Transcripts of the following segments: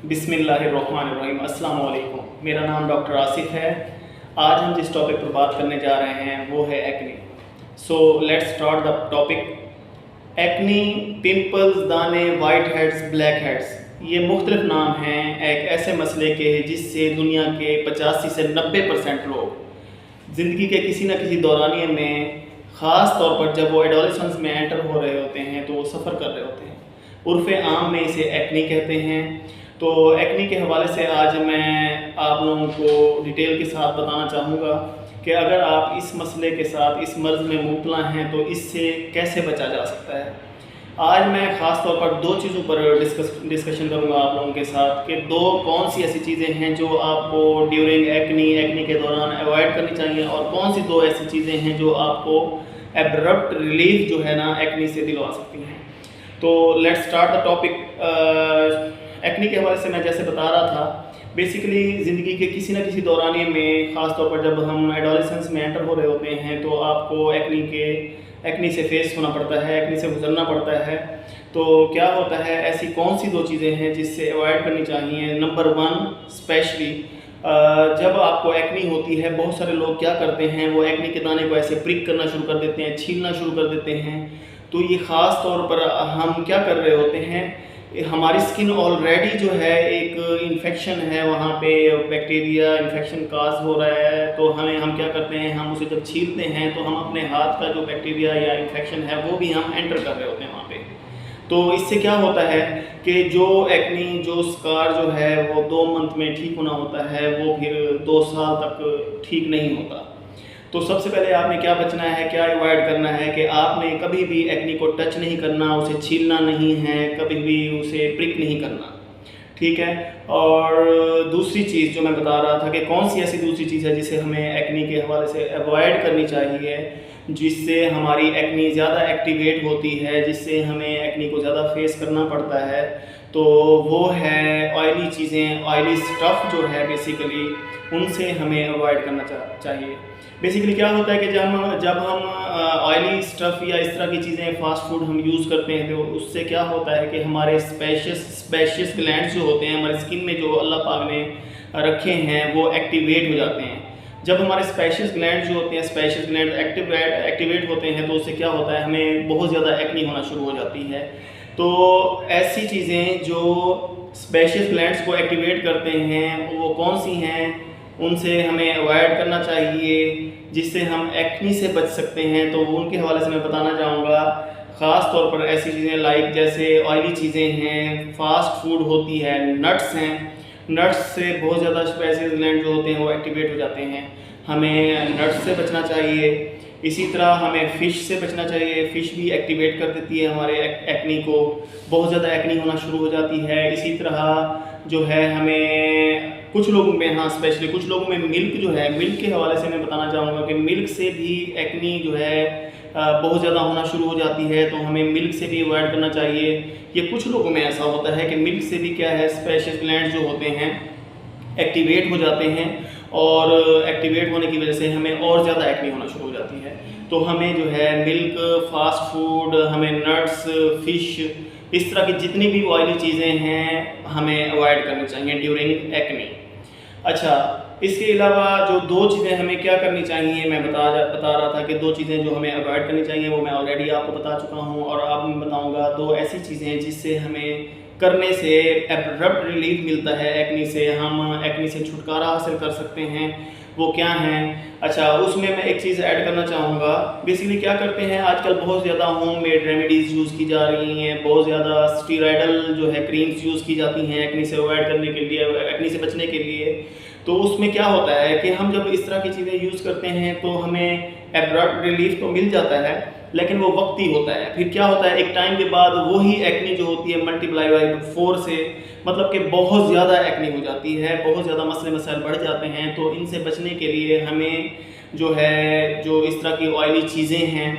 बिस्मिल्लाहिर्रहमानिर्रहीम। अस्सलाम वालेकुम। मेरा नाम डॉक्टर आसिफ है। आज हम जिस टॉपिक पर बात करने जा रहे हैं वो है acne. So let's start the topic. Acne, pimples, दाने, वाइट हेड्स, ब्लैक हेड्स, ये मुख्तलिफ नाम हैं एक ऐसे मसले के जिससे दुनिया के 85 से 90% लोग ज़िंदगी के किसी न किसी दौरानिए में, ख़ास तौर पर जब वो एडोलेसेंस में एंटर हो रहे होते हैं तो वो सफ़र कर रहे होते हैं। उर्फ़े आम में इसे एक्ने कहते हैं। तो एक्ने के हवाले से आज मैं आप लोगों को डिटेल के साथ बताना चाहूँगा कि अगर आप इस मसले के साथ, इस मर्ज़ में मुब्तला हैं तो इससे कैसे बचा जा सकता है। आज मैं ख़ास तौर पर दो चीज़ों पर डिस्कशन करूँगा आप लोगों के साथ कि दो कौन सी ऐसी चीज़ें हैं जो आपको ड्यूरिंग एक्ने के दौरान अवॉइड करनी चाहिए, और कौन सी दो ऐसी चीज़ें हैं जो आपको एब्रप्ट रिलीफ जो है ना एक्ने से दिलवा सकती हैं। तो let's start the topic. Acne के हवाले से मैं जैसे बता रहा था, बेसिकली ज़िंदगी के किसी न किसी दौरानिए में, ख़ास तौर पर जब हम एडोलेसेंस में एंटर हो रहे होते हैं तो आपको एक्ने से फेस होना पड़ता है, एक्ने से गुजरना पड़ता है। तो क्या होता है, ऐसी कौन सी दो चीज़ें हैं जिससे अवॉइड करनी चाहिए। नंबर वन, स्पेशली जब आपको एक्ने होती है, बहुत सारे लोग क्या करते हैं, वो एक्ने के दाने को ऐसे प्रिक करना शुरू कर देते हैं, छीलना शुरू कर देते हैं। तो ये ख़ास तौर पर हम क्या कर रहे होते हैं, हमारी स्किन ऑलरेडी जो है एक इन्फेक्शन है, वहाँ पे बैक्टीरिया इन्फेक्शन काज हो रहा है। तो हम क्या करते हैं, हम उसे जब छीलते हैं तो हम अपने हाथ का जो बैक्टीरिया या इन्फेक्शन है वो भी हम एंटर कर रहे होते हैं वहाँ पे। तो इससे क्या होता है कि जो एक्ने, जो स्कार जो है वो 2 मंथ में ठीक होना होता है, वो फिर 2 साल तक ठीक नहीं होता। तो सबसे पहले आपने क्या बचना है, क्या अवॉइड करना है कि आपने कभी भी एक्ने को टच नहीं करना, उसे छीलना नहीं है, कभी भी उसे प्रिक नहीं करना, ठीक है। और दूसरी चीज़ जो मैं बता रहा था कि कौन सी ऐसी दूसरी चीज़ है जिसे हमें एक्ने के हवाले से अवॉइड करनी चाहिए, जिससे हमारी एक्ने ज़्यादा एक्टिवेट होती है, जिससे हमें एक्ने को ज़्यादा फेस करना पड़ता है। तो वो है ऑयली चीज़ें, ऑयली स्टफ़ जो है बेसिकली, उनसे हमें अवॉइड करना चाहिए। बेसिकली क्या होता है कि जब हम ऑयली स्टफ़ या इस तरह की चीज़ें, फ़ास्ट फूड हम यूज़ करते हैं तो उससे क्या होता है कि हमारे स्पेशियस ग्लैंड्स जो होते हैं हमारी स्किन में, जो अल्लाह पाक ने रखे हैं, वो एक्टिवेट हो जाते हैं। जब हमारे स्पेशियस ग्लैंड जो होते हैं, स्पेशियस ग्लैंड एक्टिवेट होते हैं तो उससे क्या होता है, हमें बहुत ज़्यादा एक्ने होना शुरू हो जाती है। तो ऐसी चीज़ें जो स्पेशियस ग्लैंड्स को एक्टिवेट करते हैं वो कौन सी हैं, उनसे हमें अवॉइड करना चाहिए, जिससे हम एक्ने से बच सकते हैं। तो उनके हवाले से मैं बताना चाहूँगा। ख़ास तौर पर ऐसी चीज़ें लाइक जैसे ऑयली चीज़ें हैं, फास्ट फूड होती है, नट्स हैं। नट्स से बहुत ज़्यादा स्पेशियस ग्लैंड जो होते हैं वो एक्टिवेट हो जाते हैं, हमें नट्स से बचना चाहिए। इसी तरह हमें फ़िश से बचना चाहिए, फ़िश भी एक्टिवेट कर देती है हमारे एक्ने को, बहुत ज़्यादा एक्ने होना शुरू हो जाती है। इसी तरह जो है हमें कुछ लोगों में, हाँ स्पेशली कुछ लोगों में मिल्क जो है, मिल्क के हवाले से मैं बताना चाहूँगा कि मिल्क से भी एक्ने जो है बहुत ज़्यादा होना शुरू हो जाती है। तो हमें मिल्क से भी अवॉइड करना चाहिए। ये कुछ लोगों में ऐसा होता है कि मिल्क से भी क्या है, स्पेशियस ग्लैंड जो होते हैं एक्टिवेट हो जाते हैं, और एक्टिवेट होने की वजह से हमें और ज़्यादा एक्ने होना शुरू हो जाती है। तो हमें जो है मिल्क, फास्ट फूड, हमें नट्स, फ़िश, इस तरह की जितनी भी ऑयली चीज़ें हैं हमें अवॉइड करनी चाहिए ड्यूरिंग एक्ने। अच्छा, इसके अलावा जो दो चीज़ें हमें क्या करनी चाहिए, मैं बता रहा था कि दो चीज़ें जो हमें अवॉइड करनी चाहिए वो मैं ऑलरेडी आपको बता चुका हूँ, और अब मैं बताऊँगा दो ऐसी चीज़ें जिससे हमें करने से एब्रप्ट रिलीफ मिलता है एक्ने से, हम एक्ने से छुटकारा हासिल कर सकते हैं। वो क्या हैं? अच्छा, उसमें मैं एक चीज़ ऐड करना चाहूँगा। बेसिकली क्या करते हैं, आजकल बहुत ज़्यादा होम मेड रेमेडीज़ यूज़ की जा रही हैं, बहुत ज़्यादा स्टीरॉयडल जो है क्रीम्स यूज़ की जाती हैं एक्ने से अवॉइड करने के लिए, एक्ने से बचने के लिए। तो उसमें क्या होता है कि हम जब इस तरह की चीज़ें यूज़ करते हैं तो हमें एब्रप्ट रिलीफ तो मिल जाता है, लेकिन वो वक्ती होता है। फिर क्या होता है, एक टाइम के बाद वही एक्ने जो होती है मल्टीप्लाई बाई 4 से, मतलब कि बहुत ज़्यादा एक्ने हो जाती है, बहुत ज़्यादा मसले मसाइल बढ़ जाते हैं। तो इनसे बचने के लिए हमें जो है, जो इस तरह की ऑयली चीज़ें हैं,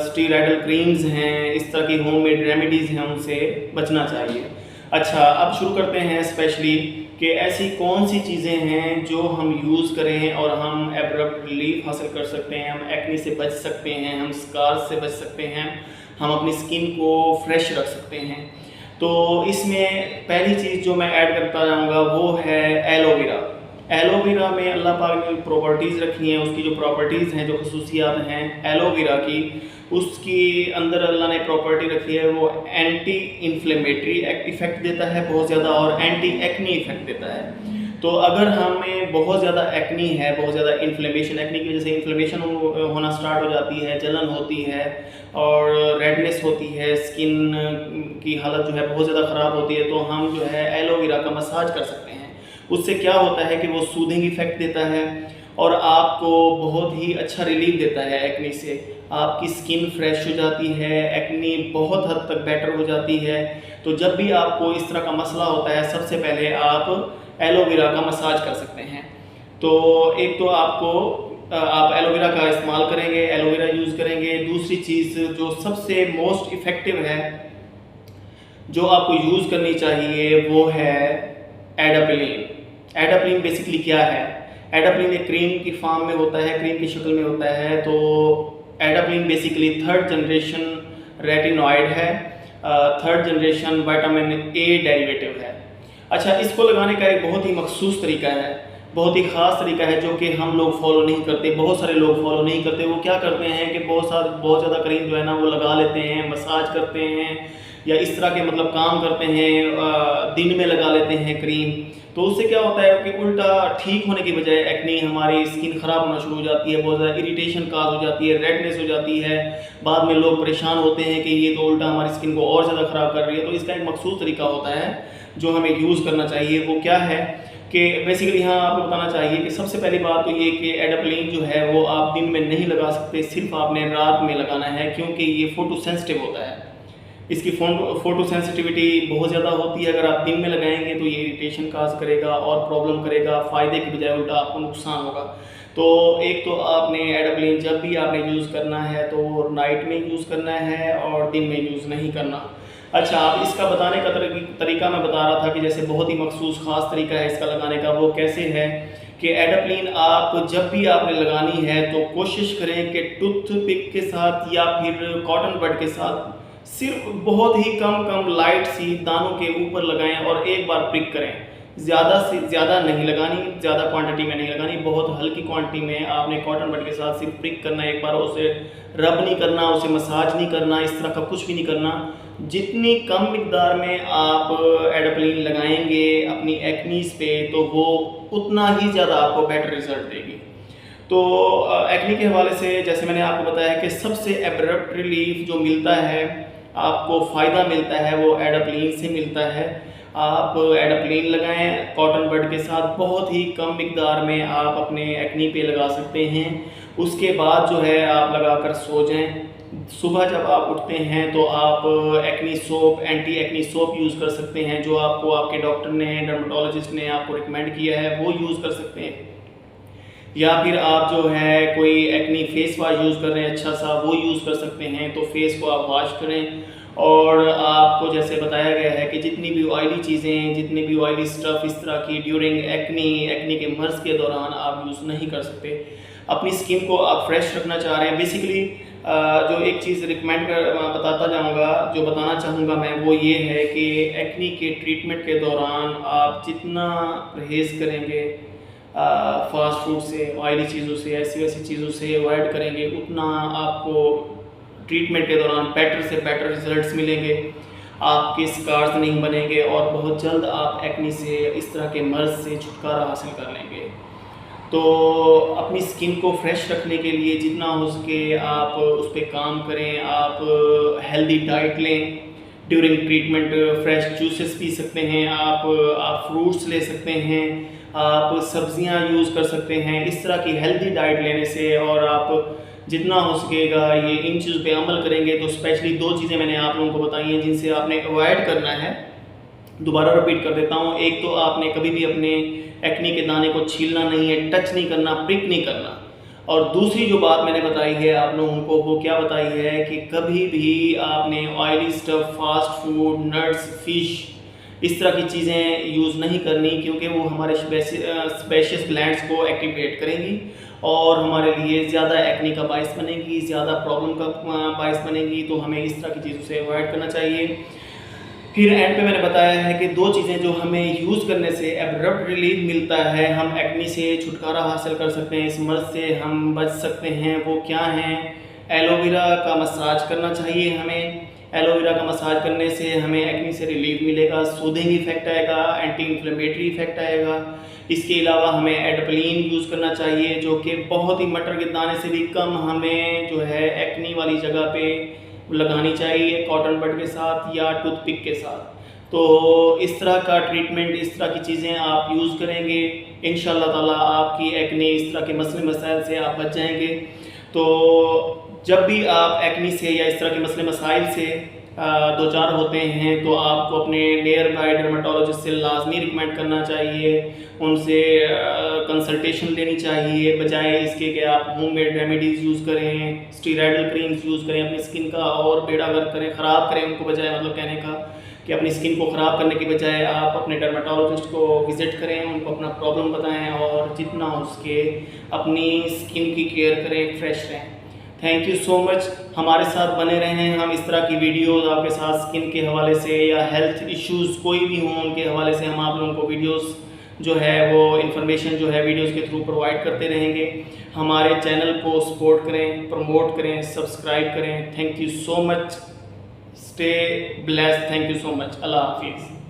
स्टीरॉयडल क्रीम्स हैं, इस तरह की होम मेड रेमेडीज़ हैं, उनसे बचना चाहिए। अच्छा, अब शुरू करते हैं स्पेशली कि ऐसी कौन सी चीज़ें हैं जो हम यूज़ करें और हम एब्रप्ट रिलीफ हासिल कर सकते हैं, हम एक्ने से बच सकते हैं, हम स्कार्स से बच सकते हैं, हम अपनी स्किन को फ्रेश रख सकते हैं। तो इसमें पहली चीज़ जो मैं ऐड करता जाऊँगा वो है एलोवेरा। एलोवेरा में अल्लाह पाक ने प्रॉपर्टीज़ रखी हैं, उसकी जो प्रॉपर्टीज़ हैं, जो खसूसियात हैं एलोवेरा की, उसकी अंदर अल्लाह ने प्रॉपर्टी रखी है वो एंटी इन्फ्लेमेटरी इफ़ेक्ट देता है बहुत ज़्यादा और एंटी एक्नी इफ़ेक्ट देता है। तो अगर हमें बहुत ज़्यादा एक्नी है, बहुत ज़्यादा इन्फ्लेमेशन, एक्नी की वजह से इन्फ्लेमेशन होना स्टार्ट हो जाती है, जलन होती है और रेडनेस होती है, स्किन की हालत जो है बहुत ज़्यादा ख़राब होती है, तो हम जो है एलोवेरा का मसाज कर सकते हैं। उससे क्या होता है कि वो सूदिंग इफ़ेक्ट देता है और आपको बहुत ही अच्छा रिलीफ देता है एक्नी से। आपकी स्किन फ्रेश हो जाती है, एक्नी बहुत हद तक बेटर हो जाती है। तो जब भी आपको इस तरह का मसला होता है, सबसे पहले आप एलोवेरा का मसाज कर सकते हैं। तो एक तो आप एलोवेरा का इस्तेमाल करेंगे, एलोवेरा यूज़ करेंगे। दूसरी चीज़ जो सबसे मोस्ट इफ़ेक्टिव है, जो आपको यूज़ करनी चाहिए, वो है एडाप्लिन। एडाप्लिन बेसिकली क्या है? एडाप्लिन एक क्रीम की फॉर्म में होता है, क्रीम की शक्ल में होता है। तो एडाप्लिन बेसिकली 3rd जनरेशन रेटिनॉइड है, 3rd generation vitamin A derivative है। अच्छा, इसको लगाने का एक बहुत ही मखसूस तरीका है, बहुत ही ख़ास तरीका है जो कि हम लोग फॉलो नहीं करते, बहुत सारे लोग फॉलो नहीं करते। वो क्या करते हैं कि बहुत ज़्यादा क्रीम जो है ना वो लगा लेते हैं, मसाज करते हैं या इस तरह के मतलब काम करते हैं, दिन में लगा लेते हैं क्रीम। तो उससे क्या होता है कि उल्टा ठीक होने की बजाय एक्नी, हमारी स्किन ख़राब होना शुरू हो जाती है, बहुत ज़्यादा इरिटेशन काज हो जाती है, रेडनेस हो जाती है। बाद में लोग परेशान होते हैं कि ये तो उल्टा हमारी स्किन को और ज़्यादा ख़राब कर रही है। तो इसका एक मखसूस तरीका होता है जो हमें यूज़ करना चाहिए। वो क्या है कि बेसिकली यहाँ आपको बताना चाहिए कि सबसे पहली बात तो ये कि एडाप्लिन जो है वो आप दिन में नहीं लगा सकते, सिर्फ आपने रात में लगाना है, क्योंकि ये फोटो सेंसिटिव होता है। इसकी फोटो सेंसिटिविटी बहुत ज़्यादा होती है। अगर आप दिन में लगाएंगे तो ये इरिटेशन काज करेगा और प्रॉब्लम करेगा, फ़ायदे की बजाय उल्टा आपको नुकसान होगा। तो एक तो आपने एडाप्लिन जब भी आपने यूज़ करना है तो नाइट में यूज़ करना है और दिन में यूज़ नहीं करना। अच्छा, अब इसका बताने का तरीका मैं बता रहा था कि जैसे बहुत ही मखसूस ख़ास तरीका है इसका लगाने का। वो कैसे है कि एडाप्लिन आप जब भी आपने लगानी है तो कोशिश करें कि टूथपिक के साथ या फिर कॉटन बड के साथ सिर्फ बहुत ही कम लाइट सी दानों के ऊपर लगाएं और एक बार प्रिक करें। ज़्यादा से ज़्यादा नहीं लगानी, ज़्यादा क्वांटिटी में नहीं लगानी, बहुत हल्की क्वांटिटी में आपने कॉटन बड के साथ सिर्फ प्रिक करना है। एक बार उसे रब नहीं करना, उसे मसाज नहीं करना, इस तरह का कुछ भी नहीं करना। जितनी कम मिकदार में आप एडाप्लिन लगाएंगे अपनी एक्नीज़ पे तो वो उतना ही ज़्यादा आपको बेटर रिजल्ट देगी। तो एक्नी के हवाले से जैसे मैंने आपको बताया कि सबसे एब्रप्ट रिलीफ जो मिलता है, आपको फ़ायदा मिलता है, वो एडाप्लिन से मिलता है। आप एडाप्लिन लगाएं कॉटन बड के साथ, बहुत ही कम मिकदार में आप अपने एक्नी पे लगा सकते हैं। उसके बाद जो है आप लगाकर सो जाएं। सुबह जब आप उठते हैं तो आप acne soap, anti acne soap use कर सकते हैं, जो आपको आपके डॉक्टर ने, डर्मेटोलॉजिस्ट ने आपको रिकमेंड किया है, वो यूज़ कर सकते हैं। या फिर आप जो है कोई एक्नी फेस वॉश यूज़ कर रहे हैं अच्छा सा, वो यूज़ कर सकते हैं। तो फेस को आप वॉश करें और आपको जैसे बताया गया है कि जितनी भी ऑयली चीज़ें, जितनी भी ऑयली स्टफ़ इस तरह की ड्यूरिंग एक्नी के मर्ज़ के दौरान आप यूज़ नहीं कर सकते। अपनी स्किन को आप फ्रेश रखना चाह रहे हैं, बेसिकली जो एक चीज़ रिकमेंड बताता जाऊंगा, जो बताना चाहूँगा मैं, वो ये है कि एक्नी के ट्रीटमेंट के दौरान आप जितना परहेज़ करेंगे फास्ट फूड से, ऑयली चीज़ों से, ऐसी वैसी चीज़ों से अवॉइड करेंगे, उतना आपको ट्रीटमेंट के दौरान बेटर से बेटर रिजल्ट्स मिलेंगे। आपके स्कार्स नहीं बनेंगे और बहुत जल्द आप एक्नी से, इस तरह के मर्ज़ से छुटकारा हासिल कर लेंगे। तो अपनी स्किन को फ्रेश रखने के लिए जितना हो सके आप उस पर काम करें। आप हेल्दी डाइट लें during treatment, fresh juices P सकते हैं आप फ्रूट्स ले सकते हैं, आप सब्जियां यूज़ कर सकते हैं। इस तरह की हेल्दी डाइट लेने से और आप जितना हो सकेगा ये इन चीज़ों पे अमल करेंगे तो स्पेशली 2 चीज़ें मैंने आप लोगों को बताई हैं जिनसे आपने अवॉइड करना है। दोबारा रिपीट कर देता हूँ। एक तो आपने कभी भी अपने एक्नी के दाने को छीलना नहीं है, टच नहीं करना, प्रिक नहीं करना। और दूसरी जो बात मैंने बताई है आप लोगों को, वो क्या बताई है कि कभी भी आपने oily stuff, fast food, nuts, fish, इस तरह की चीज़ें यूज़ नहीं करनी, क्योंकि वो हमारे स्पेशियस ग्लैंड्स को एक्टिवेट करेंगी और हमारे लिए ज़्यादा एक्नी का बायस बनेगी, ज़्यादा प्रॉब्लम का बायस बनेगी। तो हमें इस तरह की चीज़ों से अवॉइड करना चाहिए। फिर एंड पे मैंने बताया है कि 2 चीज़ें जो हमें यूज़ करने से एब्रप्ट रिलीफ मिलता है, हम एक्ने से छुटकारा हासिल कर सकते हैं, इस मर्ज़ से हम बच सकते हैं, वो क्या हैं? एलोवेरा का मसाज करना चाहिए हमें। एलोवेरा का मसाज करने से हमें एक्ने से रिलीफ मिलेगा, सूदिंग इफ़ेक्ट आएगा, एंटी इन्फ्लेमेटरी इफ़ेक्ट आएगा। इसके अलावा हमें एडप्लिन यूज़ करना चाहिए, जो कि बहुत ही मटर के दाने से भी कम हमें जो है एक्ने वाली जगह पे लगानी चाहिए, कॉटन बड के साथ या टूथपिक के साथ। तो इस तरह का ट्रीटमेंट, इस तरह की चीज़ें आप यूज़ करेंगे, इंशाल्लाह ताला आपकी एक्ने, इस तरह के मसले मसाइल से आप बच जाएंगे। तो जब भी आप एक्ने से या इस तरह के मसले मसाइल से दो चार होते हैं, तो आपको अपने नियर बाय डर्माटोलॉजिस्ट से लाजमी रिकमेंड करना चाहिए, उनसे कंसल्टेशन लेनी चाहिए, बजाय इसके कि आप होममेड रेमेडीज़ यूज़ करें, स्टीरॉयडल क्रीम्स यूज़ करें, अपनी स्किन का और बेड़ा गर्क करें, ख़राब करें उनको, बजाय मतलब कहने का कि अपनी स्किन को ख़राब करने की बजाय आप अपने डर्माटोलॉजिस्ट को विज़िट करें, उनको अपना प्रॉब्लम बताएं और जितना हो सके अपनी स्किन की केयर करें, फ्रेश रहें। थैंक यू सो मच, हमारे साथ बने रहें। हम इस तरह की वीडियोस आपके साथ स्किन के हवाले से या हेल्थ इश्यूज़ कोई भी हों उनके हवाले से हम आप लोगों को वीडियोस जो है वो इन्फॉर्मेशन जो है वीडियोस के थ्रू प्रोवाइड करते रहेंगे। हमारे चैनल को सपोर्ट करें, प्रमोट करें, सब्सक्राइब करें। Thank you so much, stay blessed, thank you so much, अल्लाह हाफिज़।